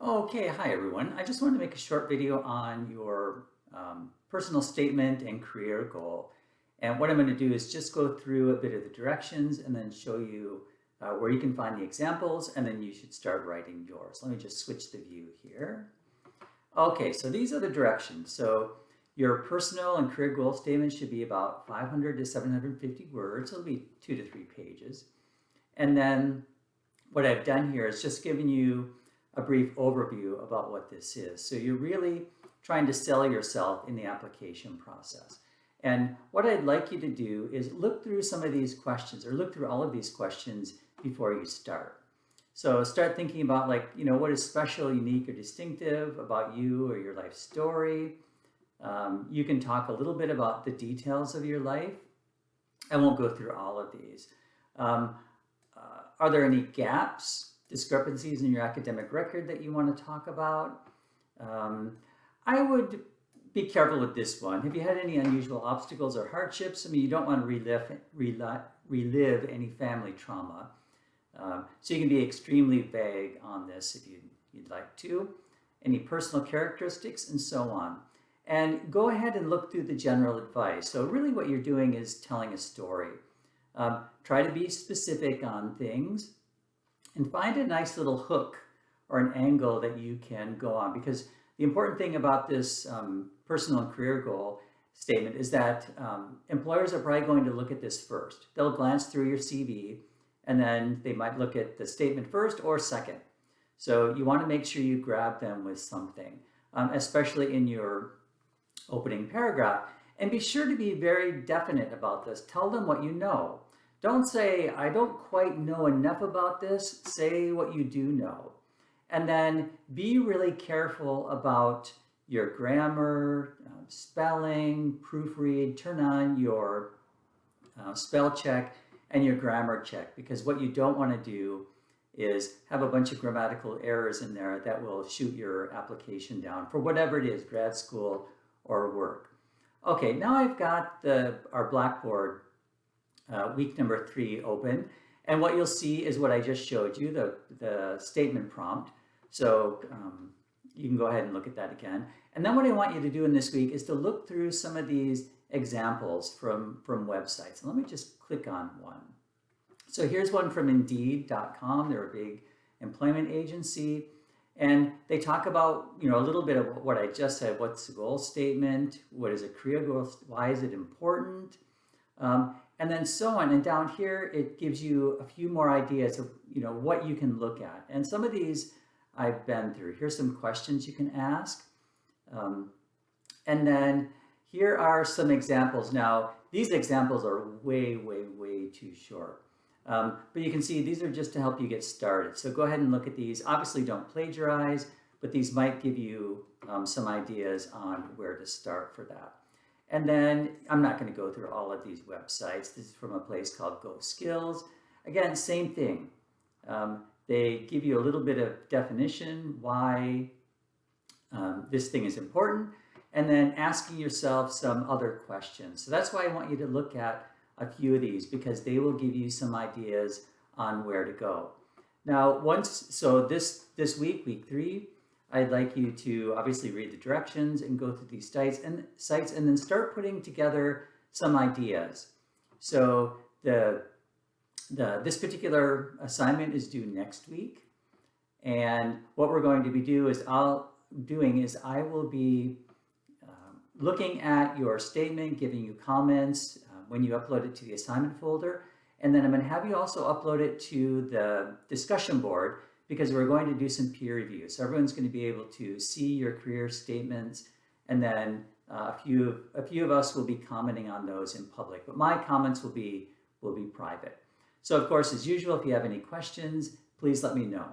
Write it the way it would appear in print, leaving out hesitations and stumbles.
Okay, hi everyone. I just wanted to make a short video on your personal statement and career goal. And what I'm going to do is just go through a bit of the directions and then show you where you can find the examples, and then you should start writing yours. Let me just switch the view here. Okay, so these are the directions. So your personal and career goal statement should be about 500 to 750 words. It'll be 2 to 3 pages. And then what I've done here is just given you a brief overview about what this is. So you're really trying to sell yourself in the application process. And what I'd like you to do is look through some of these questions, or look through all of these questions before you start. So start thinking about, like, what is special, unique, or distinctive about you or your life story. You can talk a little bit about the details of your life. I won't go through all of these. Are there any gaps, discrepancies in your academic record that you want to talk about? I would be careful with this one. Have you had any unusual obstacles or hardships? I mean, you don't want to relive any family trauma. So you can be extremely vague on this if you'd like to. Any personal characteristics and so on. And go ahead and look through the general advice. So really what you're doing is telling a story. Try to be specific on things and find a nice little hook or an angle that you can go on, because the important thing about this personal and career goal statement is that employers are probably going to look at this first. They'll glance through your CV, and then they might look at the statement first or second. So you want to make sure you grab them with something, especially in your opening paragraph. And be sure to be very definite about this. Tell them what you know. Don't say, I don't quite know enough about this. Say what you do know. And then be really careful about your grammar, spelling, proofread. Turn on your spell check and your grammar check, because what you don't want to do is have a bunch of grammatical errors in there that will shoot your application down for whatever it is, grad school or work. Okay, now I've got our Blackboard week number 3 open, and what you'll see is what I just showed you, the statement prompt. So you can go ahead and look at that again. And then what I want you to do in this week is to look through some of these examples from websites. And let me just click on one. So here's one from Indeed.com. They're a big employment agency. And they talk about, a little bit of what I just said. What's the goal statement? What is a career goal? Why is it important? And then so on. And down here, it gives you a few more ideas of, what you can look at. And some of these I've been through. Here's some questions you can ask. And then here are some examples. Now, these examples are way, way, way too short. But you can see these are just to help you get started. So go ahead and look at these. Obviously, don't plagiarize, but these might give you some ideas on where to start for that. And then I'm not going to go through all of these websites. This is from a place called Go Skills. Again, same thing. They give you a little bit of definition, why this thing is important, and then asking yourself some other questions. So that's why I want you to look at a few of these, because they will give you some ideas on where to go. Now, this week, week 3, I'd like you to obviously read the directions and go through these sites and then start putting together some ideas. So this particular assignment is due next week, and what we're going to be doing is I will be looking at your statement, giving you comments when you upload it to the assignment folder, and then I'm going to have you also upload it to the discussion board, because we're going to do some peer review. So everyone's going to be able to see your career statements, and then a few of us will be commenting on those in public, but my comments will be private. So of course, as usual, if you have any questions, please let me know.